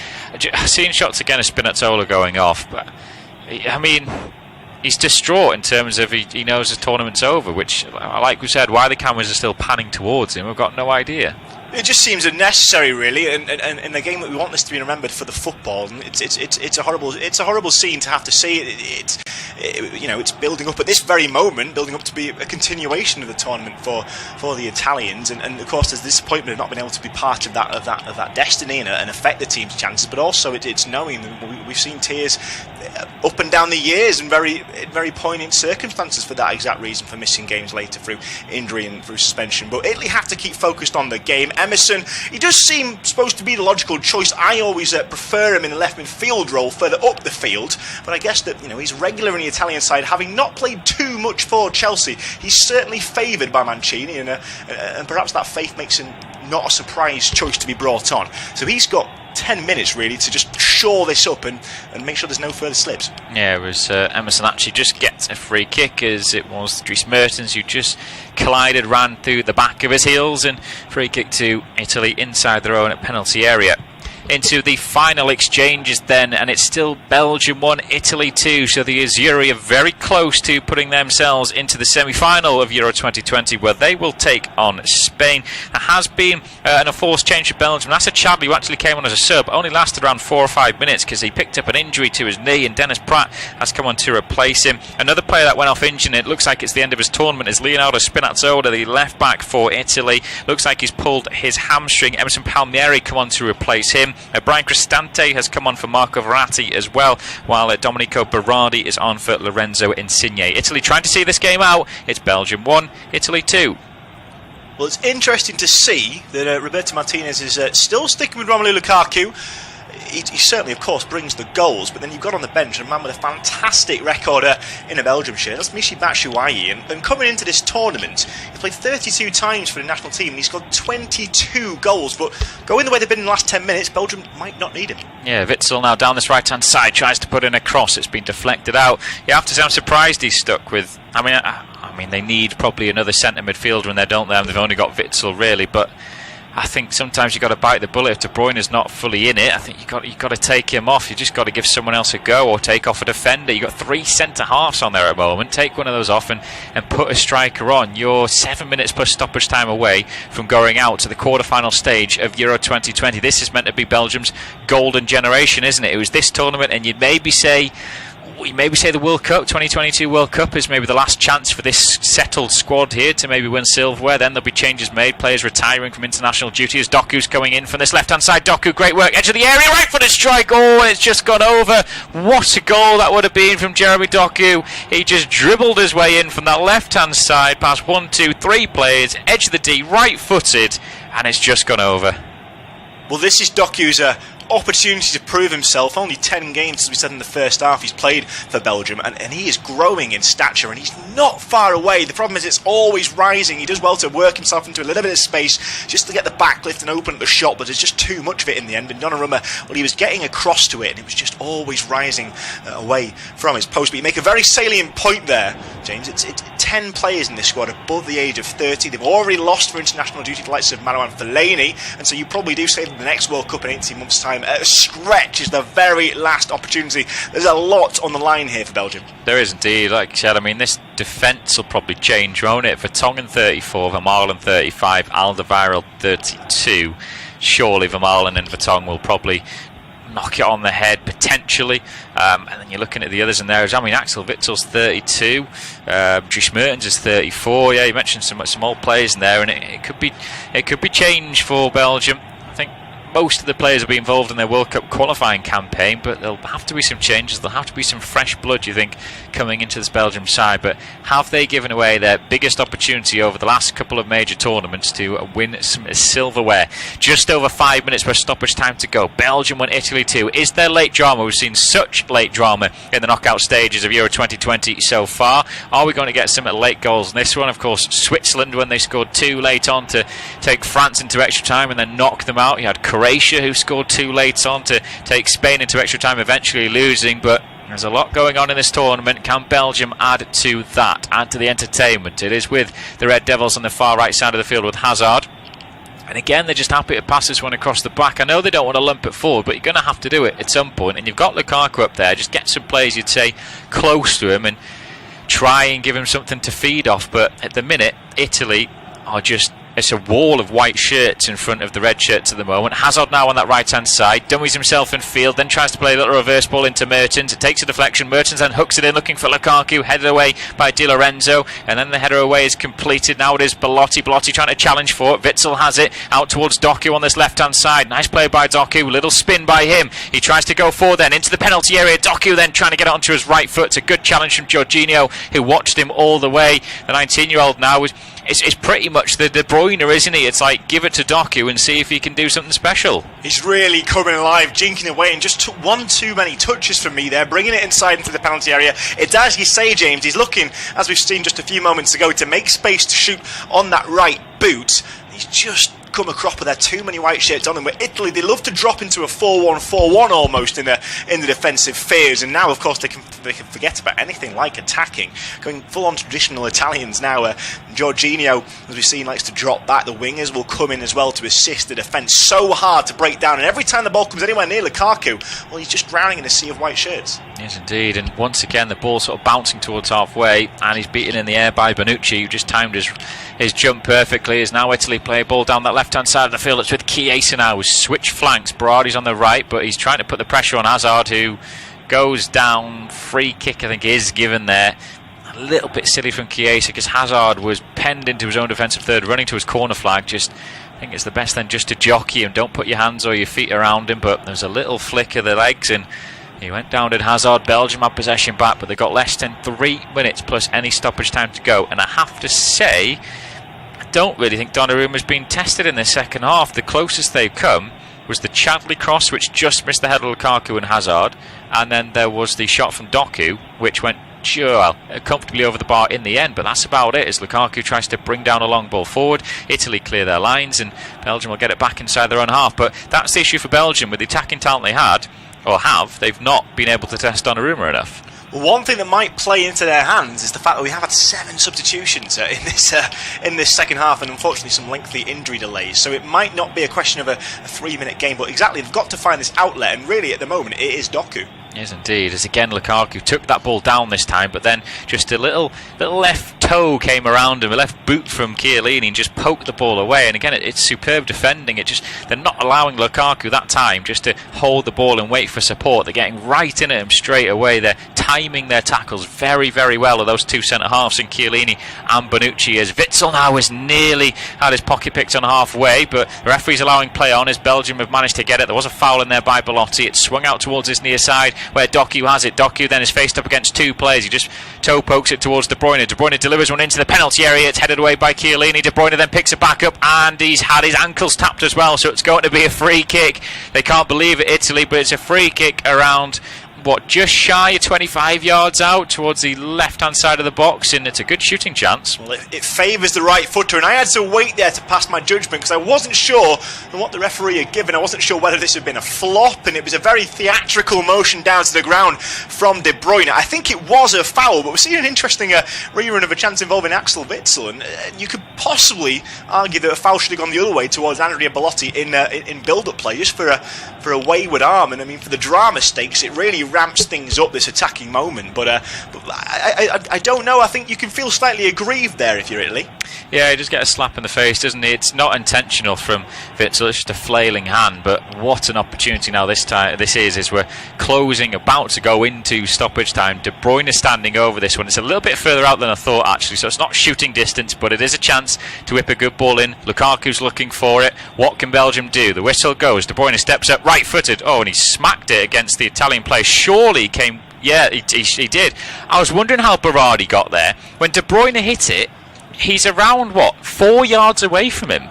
Seeing shots again of Spinazzola going off, but I mean, he's distraught in terms of he knows the tournament's over, which, like we said, why the cameras are still panning towards him, we've got no idea. It just seems unnecessary, really, and in a game that we want this to be remembered for the football, and it's a horrible scene to have to see. It's building up at this very moment, building up to be a continuation of the tournament for the Italians, and of course there's disappointment of not being able to be part of that destiny and affect the team's chances, but also it's knowing that we've seen tears up and down the years in very poignant circumstances for that exact reason, for missing games later through injury and through suspension. But Italy have to keep focused on the game. Emerson, he does seem supposed to be the logical choice. I always prefer him in the left midfield role further up the field, but I guess that he's regular in the Italian side, having not played too much for Chelsea. He's certainly favoured by Mancini, and perhaps that faith makes him not a surprise choice to be brought on. So he's got 10 minutes really to just shore this up and make sure there's no further slips. Yeah, it was Emerson actually just gets a free kick, as it was Dries Mertens who just collided, ran through the back of his heels, and free kick to Italy inside their own penalty area. Into the final exchanges then, and it's still Belgium 1, Italy 2, so the Azzurri are very close to putting themselves into the semi-final of Euro 2020, where they will take on Spain. There has been an enforced change for Belgium. Nasser Chadli, who actually came on as a sub, only lasted around 4 or 5 minutes because he picked up an injury to his knee, and Dennis Pratt has come on to replace him. Another player that went off injured, it looks like it's the end of his tournament, is Leonardo Spinazzola, the left back for Italy. Looks like he's pulled his hamstring. Emerson Palmieri come on to replace him. Brian Cristante has come on for Marco Verratti as well, while Domenico Berardi is on for Lorenzo Insigne. Italy trying to see this game out. It's Belgium 1, Italy 2. Well, it's interesting to see that Roberto Martinez is still sticking with Romelu Lukaku. He certainly, of course, brings the goals, but then you've got on the bench a man with a fantastic record in a Belgium shirt. That's Michy Batshuayi, and coming into this tournament, he's played 32 times for the national team, and he's got 22 goals, but going the way they've been in the last 10 minutes, Belgium might not need him. Yeah, Witsel now down this right-hand side, tries to put in a cross, it's been deflected out. You have to say, I'm surprised he's stuck with... I mean, they need probably another centre midfielder, and they don't there, and they've only got Witsel, really, but... I think sometimes you've got to bite the bullet. If De Bruyne is not fully in it, I think you've got to take him off. You've just got to give someone else a go, or take off a defender. You've got 3 centre-halves on there at the moment. Take one of those off and put a striker on. You're 7 minutes plus stoppage time away from going out to the quarter-final stage of Euro 2020. This is meant to be Belgium's golden generation, isn't it? It was this tournament, and you'd maybe say the World Cup, 2022 World Cup, is maybe the last chance for this settled squad here to maybe win silverware. Then there'll be changes made, players retiring from international duty, as Doku's coming in from this left-hand side. Doku, great work, edge of the area, right-footed strike. Oh, it's just gone over. What a goal that would have been from Jeremy Doku. He just dribbled his way in from that left-hand side, past 1, 2, 3 players, edge of the D, right-footed, and it's just gone over. Well, this is Doku's opportunity to prove himself. Only 10 games, as we said in the first half, he's played for Belgium, and he is growing in stature, and he's not far away. The problem is it's always rising. He does well to work himself into a little bit of space just to get the backlift and open up the shot, but there's just too much of it in the end. And Donnarumma, well, he was getting across to it, and it was just always rising away from his post. But you make a very salient point there, James. It's 10 players in this squad above the age of 30. They've already lost for international duty, the likes of Marouane Fellaini, and so you probably do say that the next World Cup in 18 months' time at a stretch is the very last opportunity. There's a lot on the line here for Belgium. There is indeed. Like you said, I mean, this defence will probably change, won't it? Vertonghen 34, Vermaelen 35, Alderweireld 32. Surely Vermaelen and Vertonghen will probably knock it on the head potentially, and then you're looking at the others in there. I mean, Axel Witsel's 32, Dries Mertens is 34. Yeah, you mentioned some old players in there, and it could be change for Belgium. I think most of the players will be involved in their World Cup qualifying campaign, but there'll have to be some changes. There'll have to be some fresh blood, you think, coming into this Belgium side. But have they given away their biggest opportunity over the last couple of major tournaments to win some silverware? Just over 5 minutes per stoppage time to go. Belgium 1, Italy 2. Is there late drama? We've seen such late drama in the knockout stages of Euro 2020 so far. Are we going to get some late goals in this one? Of course, Switzerland, when they scored 2 late on to take France into extra time and then knock them out. You had Croatia, who scored 2 late on to take Spain into extra time, eventually losing. But there's a lot going on in this tournament. Can Belgium add to that, add to the entertainment? It is with the Red Devils on the far right side of the field with Hazard. And again, they're just happy to pass this one across the back. I know they don't want to lump it forward, but you're going to have to do it at some point. And you've got Lukaku up there. Just get some players, you'd say, close to him and try and give him something to feed off. But at the minute, Italy are just it's a wall of white shirts in front of the red shirts at the moment. Hazard now on that right-hand side, dummies himself in field, then tries to play a little reverse ball into Mertens. It takes a deflection. Mertens then hooks it in, looking for Lukaku, headed away by Di Lorenzo, and then the header away is completed. Now it is Belotti trying to challenge for it. Witsel has it out towards Doku on this left-hand side. Nice play by Doku, little spin by him. He tries to go forward then into the penalty area. Doku then trying to get it onto his right foot. It's a good challenge from Jorginho, who watched him all the way. The 19-year-old now is pretty much the De Bruyne, isn't he? It's like, give it to Doku and see if he can do something special. He's really coming alive, jinking away, and just took one too many touches from me there, bringing it inside into the penalty area. It's as you say, James, he's looking, as we've seen just a few moments ago, to make space to shoot on that right boot. He's just come a cropper there, too many white shirts on him. But Italy, they love to drop into a 4-1-4-1 almost in the defensive phase, and now of course they can forget about anything like attacking, going full on traditional Italians now. Jorginho, as we've seen, likes to drop back. The wingers will come in as well to assist the defence. So hard to break down, and every time the ball comes anywhere near Lukaku, well, he's just drowning in a sea of white shirts. Yes, indeed. And once again, the ball sort of bouncing towards halfway, and he's beaten in the air by Bonucci, who just timed his jump perfectly. As now Italy play a ball down that left-hand side of the field. It's with Chiesa now, who's switched flanks. Berardi's on the right, but he's trying to put the pressure on Hazard, who goes down. Free kick, I think, is given there. A little bit silly from Chiesa, because Hazard was penned into his own defensive third, running to his corner flag. I think it's the best then just to jockey him. Don't put your hands or your feet around him, but there's a little flick of the legs, and he went down, did Hazard. Belgium had possession back, but they got less than 3 minutes plus any stoppage time to go. And I have to say, I don't really think Donnarumma's been tested in this second half. The closest they've come was the Chadley cross, which just missed the head of Lukaku and Hazard, and then there was the shot from Doku, which went comfortably over the bar in the end, but that's about it, as Lukaku tries to bring down a long ball forward. Italy clear their lines, and Belgium will get it back inside their own half. But that's the issue for Belgium. With the attacking talent they had, or have, they've not been able to test Donnarumma enough. Well, one thing that might play into their hands is the fact that we have had 7 substitutions in this second half, and unfortunately some lengthy injury delays. So it might not be a question of a 3-minute game, but exactly, they've got to find this outlet, and really at the moment it is Doku. Yes, indeed. As again, Lukaku took that ball down this time, but then just a little left toe came around him, a left boot from Chiellini, and just poked the ball away. And again, it's superb defending. They're not allowing Lukaku that time just to hold the ball and wait for support. They're getting right in at him straight away. They're timing their tackles very, very well of those two centre halves in Chiellini and Bonucci. As Witsel now has nearly had his pocket picked on halfway, but the referee's allowing play on as Belgium have managed to get it. There was a foul in there by Belotti. It swung out towards his near side, where Doku has it. Doku then is faced up against 2 players. He just toe pokes it towards De Bruyne. De Bruyne delivers one into the penalty area. It's headed away by Chiellini. De Bruyne then picks it back up, and he's had his ankles tapped as well, so it's going to be a free kick. They can't believe it, Italy, but it's a free kick around just shy of 25 yards out towards the left-hand side of the box, and it's a good shooting chance. Well, it favours the right footer, and I had to wait there to pass my judgment because I wasn't sure on what the referee had given. I wasn't sure whether this had been a flop, and it was a very theatrical motion down to the ground from De Bruyne. I think it was a foul, but we're seeing an interesting rerun of a chance involving Axel Witsel, and you could possibly argue that a foul should have gone the other way towards Andrea Belotti in build-up play, just for a wayward arm. And I mean, for the drama stakes, it really ramps things up, this attacking moment, but I don't know. I think you can feel slightly aggrieved there if you're Italy. Yeah, he just get a slap in the face, doesn't he? It's not intentional from Witsel, it's just a flailing hand, but what an opportunity now this is we're closing, about to go into stoppage time. De Bruyne is standing over this one. It's a little bit further out than I thought, actually, so it's not shooting distance, but it is a chance to whip a good ball in. Lukaku's looking for it. What can Belgium do? The whistle goes. De Bruyne steps up, right-footed. Oh, and he smacked it against the Italian player. Surely came... Yeah, he did. I was wondering how Berardi got there. When De Bruyne hit it, he's around, 4 yards away from him?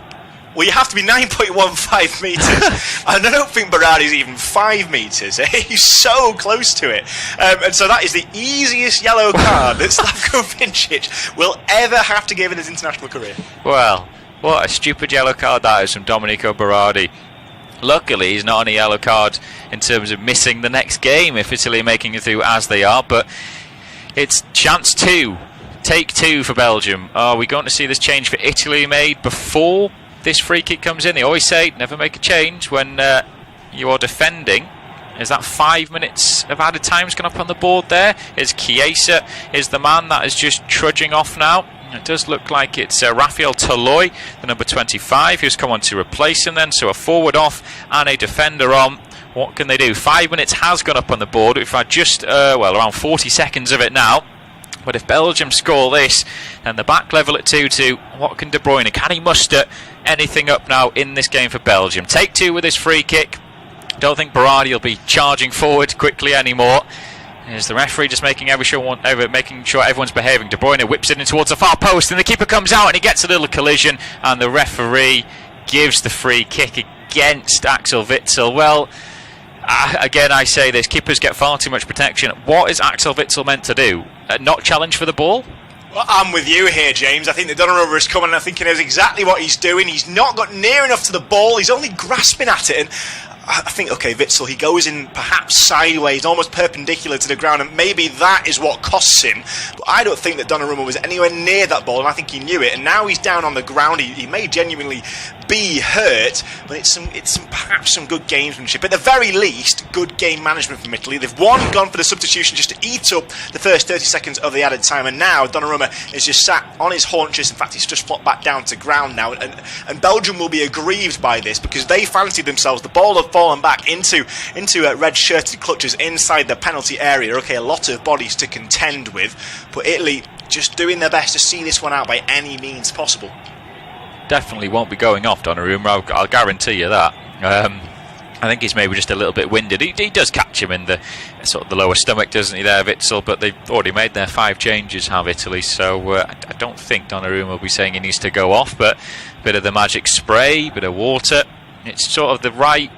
Well, you have to be 9.15 metres, and I don't think Berardi's even 5 metres. He's so close to it. And so that is the easiest yellow card that Slavko Vincic will ever have to give in his international career. Well, what a stupid yellow card that is from Domenico Berardi. Luckily, he's not on a yellow card in terms of missing the next game if Italy are making it through as they are, but it's chance 2. Take 2 for Belgium. Are we going to see this change for Italy made before this free kick comes in? They always say never make a change when you are defending. Is that 5 minutes of added time's gone up on the board there? Is Chiesa is the man that is just trudging off now? It does look like it's Raphael Toloi, the number 25, who's come on to replace him then. So a forward off and a defender on. What can they do? 5 minutes has gone up on the board. We've had just, around 40 seconds of it now. But if Belgium score this, and the back level at 2-2, what can De Bruyne? Can he muster anything up now in this game for Belgium? Take two with his free kick. Don't think Berardi will be charging forward quickly anymore. Is the referee just making making sure everyone's behaving? De Bruyne whips it in towards the far post, and the keeper comes out and he gets a little collision, and the referee gives the free kick against Axel Witsel. Well, again, I say this, keepers get far too much protection. What is Axel Witsel meant to do? Not challenge for the ball? Well, I'm with you here, James. I think that Donnarumma is coming and I think he knows exactly what he's doing. He's not got near enough to the ball. He's only grasping at it. And I think, okay, Witsel, he goes in perhaps sideways, almost perpendicular to the ground, and maybe that is what costs him. But I don't think that Donnarumma was anywhere near that ball, and I think he knew it. And now he's down on the ground. He may genuinely be hurt, but it's perhaps some good gamesmanship. At the very least, good game management from Italy. They've gone for the substitution just to eat up the first 30 seconds of the added time, and now Donnarumma is just sat on his haunches. In fact, he's just flopped back down to ground now, and Belgium will be aggrieved by this because they fancied themselves. The ball had fallen back into red-shirted clutches inside the penalty area. Okay, a lot of bodies to contend with, but Italy just doing their best to see this one out by any means possible. Definitely won't be going off Donnarumma, I'll guarantee you that. I think he's maybe just a little bit winded. He does catch him in the sort of the lower stomach, doesn't he, there, Witsel? But they've already made their 5 changes, have Italy, so I don't think Donnarumma will be saying he needs to go off, but a bit of the magic spray, bit of water. It's sort of the right...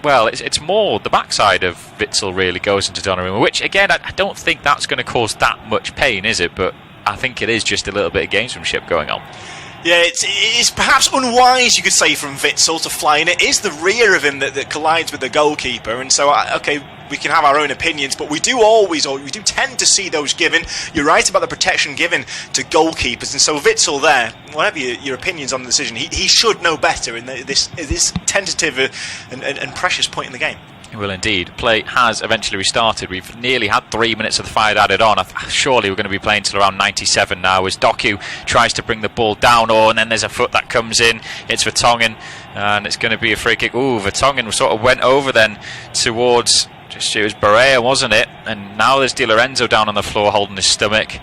Well, it's more the backside of Witsel really goes into Donnarumma, which, again, I don't think that's going to cause that much pain, is it? But I think it is just a little bit of gamesmanship going on. Yeah, it's perhaps unwise, you could say, from Witsel to fly in. It is the rear of him that collides with the goalkeeper, and so, okay, we can have our own opinions, but we do tend to see those given. You're right about the protection given to goalkeepers, and so Witsel there, whatever your opinions on the decision, he should know better in this tentative and precious point in the game. Well, indeed. Play has eventually restarted. We've nearly had 3 minutes of the fight added on. Surely we're going to be playing till around 97 now as Doku tries to bring the ball down, and then there's a foot that comes in. It's Vertonghen, and it's going to be a free kick. Ooh, Vertonghen sort of went over then towards... it was Barea, wasn't it? And now there's Di Lorenzo down on the floor holding his stomach.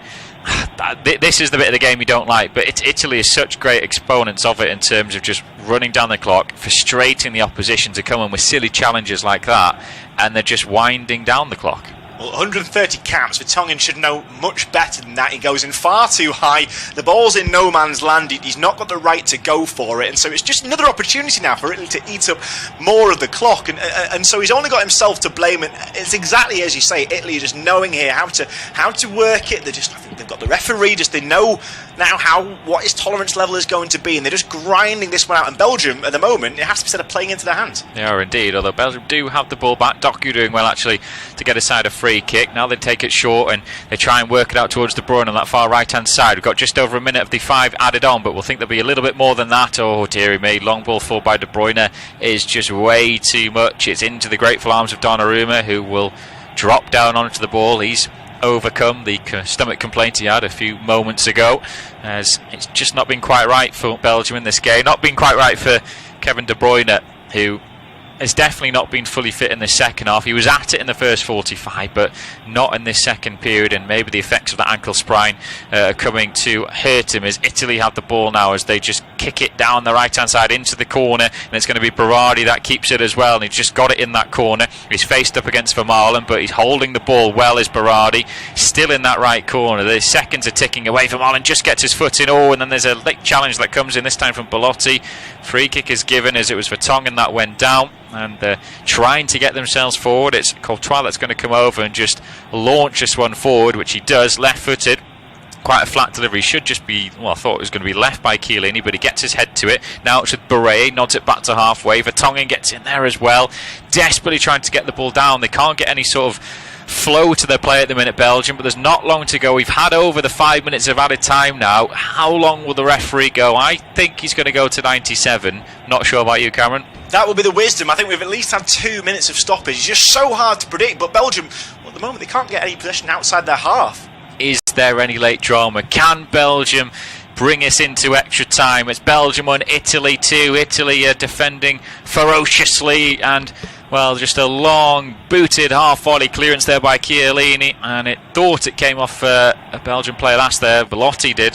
This is the bit of the game you don't like, but Italy is such great exponents of it in terms of just running down the clock, frustrating the opposition to come in with silly challenges like that, and they're just winding down the clock. Well, 130 caps. Vertonghen should know much better than that. He goes in far too high. The ball's in no man's land. He's not got the right to go for it. And so it's just another opportunity now for Italy to eat up more of the clock. And so he's only got himself to blame. And it's exactly as you say, Italy are just knowing here how to work it. I think they've got the referee. They know now what his tolerance level is going to be. And they're just grinding this one out. And Belgium, at the moment, it has to be sort of playing into their hands. They are indeed. Although Belgium do have the ball back. Doku doing well, actually, to get aside a free kick. Now they take it short and they try and work it out towards De Bruyne on that far right hand side. We've got just over a minute of the 5 added on, but we'll think there'll be a little bit more than that. Oh dearie me, long ball forward by De Bruyne is just way too much. It's into the grateful arms of Donnarumma, who will drop down onto the ball. He's overcome the stomach complaint he had a few moments ago, as it's just not been quite right for Belgium in this game. Not been quite right for Kevin De Bruyne, who has definitely not been fully fit in the second half. He was at it in the first 45, but not in this second period, and maybe the effects of that ankle sprain are coming to hurt him as Italy have the ball now as they just kick it down the right hand side into the corner, and it's going to be Berardi that keeps it as well, and he's just got it in that corner. He's faced up against Vermaelen, but he's holding the ball well as Berardi, still in that right corner. The seconds are ticking away. Vermaelen just gets his foot in, and then there's a late challenge that comes in, this time from Belotti. Free kick is given as it was Vertonghen that went down, and trying to get themselves forward. It's Courtois that's going to come over and just launch this one forward, which he does, left-footed. Quite a flat delivery. Should just be, well, I thought it was going to be left by Chiellini, but he gets his head to it. Now it's with Beret, nods it back to halfway. Vertonghen gets in there as well, desperately trying to get the ball down. They can't get any sort of flow to their play at the minute, Belgium, but there's not long to go. We've had over the 5 minutes of added time now. How long will the referee go? I think he's going to go to 97. Not sure about you, Cameron. That will be the wisdom. I think we've at least had 2 minutes of stoppage. It's just so hard to predict, but Belgium, well, at the moment, they can't get any possession outside their half. Is there any late drama? Can Belgium bring us into extra time? It's Belgium 1, Italy 2. Italy defending ferociously, and well, just a long booted half volley clearance there by Chiellini, and it thought it came off a Belgian player last there. Berardi did,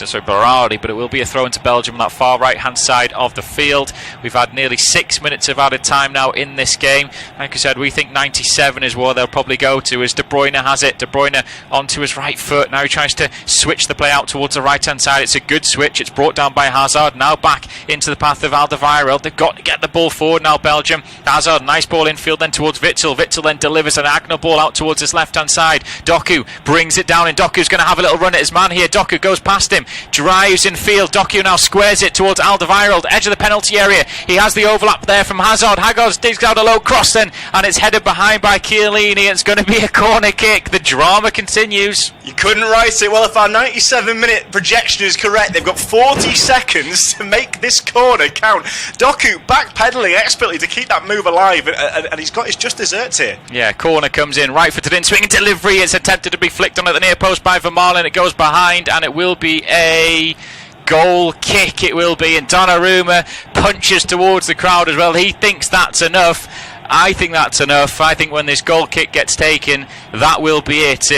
but it will be a throw into Belgium on that far right hand side of the field. We've had nearly 6 minutes of added time now in this game. Like I said, we think 97 is where they'll probably go to, as De Bruyne has it. De Bruyne onto his right foot. Now he tries to switch the play out towards the right hand side. It's a good switch. It's brought down by Hazard. Now back into the path of Alderweireld. They've got to get the ball forward now, Belgium. Hazard, nice ball infield then towards Witsel. Witsel then delivers an diagonal ball out towards his left hand side. Doku brings it down, and Doku's going to have a little run at his man here. Doku goes past him, drives in field. Doku now squares it towards Alderweireld, edge of the penalty area. He has the overlap there from Hazard. Hazard digs out a low cross then, and it's headed behind by Chiellini. It's going to be a corner kick. The drama continues. You couldn't write it. Well, if our 97-minute projection is correct, they've got 40 seconds to make this corner count. Doku backpedaling expertly to keep that move alive, and he's got his just desserts here. Yeah, corner comes in, right-footed in, swinging delivery. It's attempted to be flicked on at the near post by Vermaelen. It goes behind, and it will be a goal kick. It will be, and Donnarumma punches towards the crowd as well. He thinks that's enough. I think that's enough. I think when this goal kick gets taken, that will be it.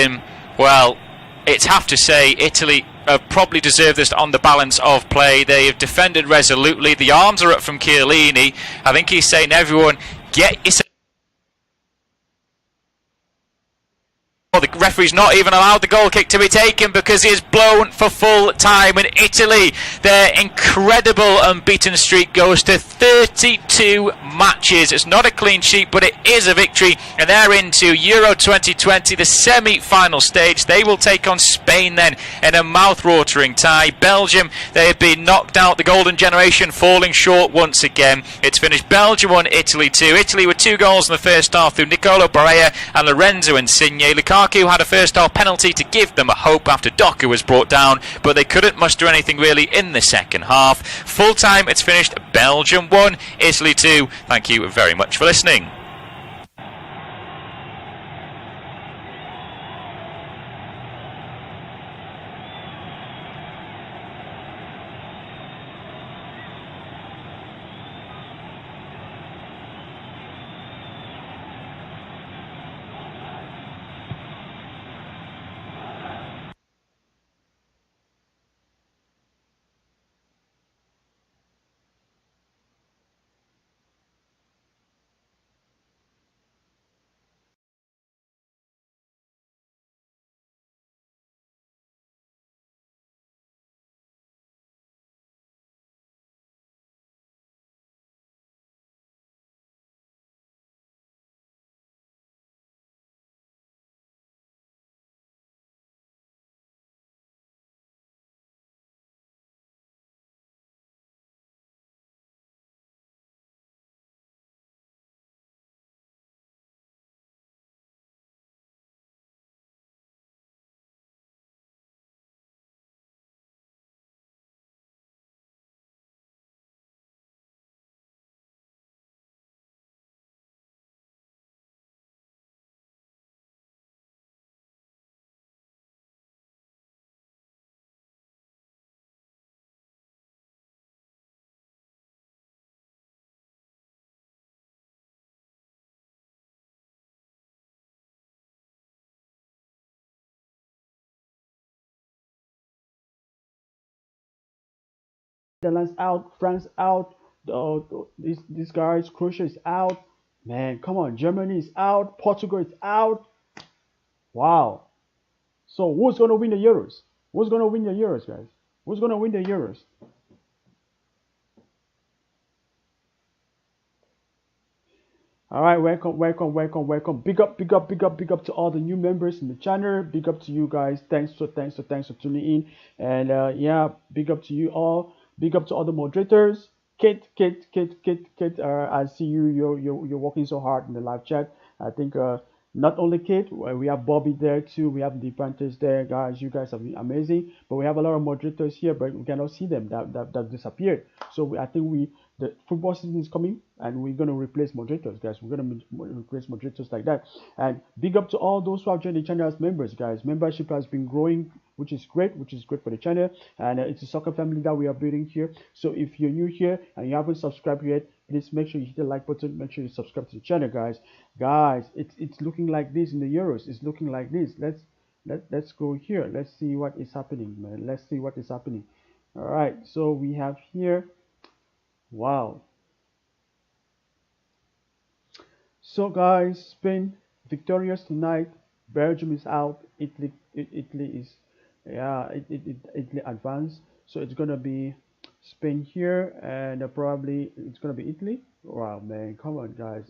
Well, it's have to say, Italy have probably deserved this on the balance of play. They have defended resolutely. The arms are up from Chiellini. I think he's saying, everyone, get yourself. The referee's not even allowed the goal kick to be taken because he is blown for full time. And Italy, their incredible unbeaten streak goes to 32 matches. It's not a clean sheet, but it is a victory, and they're into Euro 2020, the semi-final stage. They will take on Spain then in a mouth-watering tie. Belgium, they have been knocked out. The golden generation falling short once again. It's finished Belgium 1, Italy 2. Italy with 2 goals in the first half through Nicolo Barella and Lorenzo Insigne. Lukaku had a first half penalty to give them a hope after Doku was brought down, but they couldn't muster anything really in the second half. Full time, it's finished Belgium 1, Italy 2. Thank you very much for listening. Netherlands out, France out, this guys, Croatia is out. Man, come on, Germany is out, Portugal is out. Wow. So who's gonna win the Euros? Who's gonna win the Euros, guys? Who's gonna win the Euros? All right, welcome. Big up to all the new members in the channel. Big up to you guys. Thanks for tuning in. And yeah, big up to you all. Big up to all the moderators. Kate. I see you. You're working so hard in the live chat. I think not only Kate, we have Bobby there too. We have the Panthers there, guys. You guys have been amazing. But we have a lot of moderators here, but we cannot see them. That disappeared. So I think the football season is coming, and we're gonna replace moderators, guys. We're gonna replace moderators like that. And big up to all those who have joined the channel as members, guys. Membership has been growing which is great for the channel. And it's a soccer family that we are building here. So if you're new here and you haven't subscribed yet, please make sure you hit the like button, make sure you subscribe to the channel, guys. It's looking like this in the Euros. It's looking like this. Let's go here. Let's see what is happening, man. Let's see what is happening. All right, so we have here, wow. So guys, Spain victorious tonight. Belgium is out. Italy is, yeah, Italy advanced. So it's gonna be Spain here, and probably it's gonna be Italy. Wow, man, come on, guys.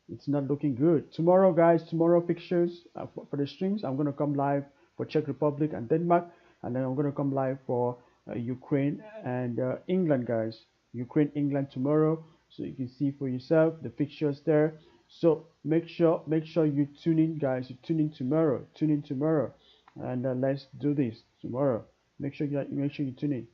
It's not looking good. Tomorrow, guys, tomorrow fixtures for the streams. I'm gonna come live for Czech Republic and Denmark, and then I'm gonna come live for Ukraine and England, guys. Ukraine, England tomorrow, so you can see for yourself the fixtures there. So make sure you tune in, guys. You tune in tomorrow. Tune in tomorrow, and let's do this tomorrow. Make sure you tune in.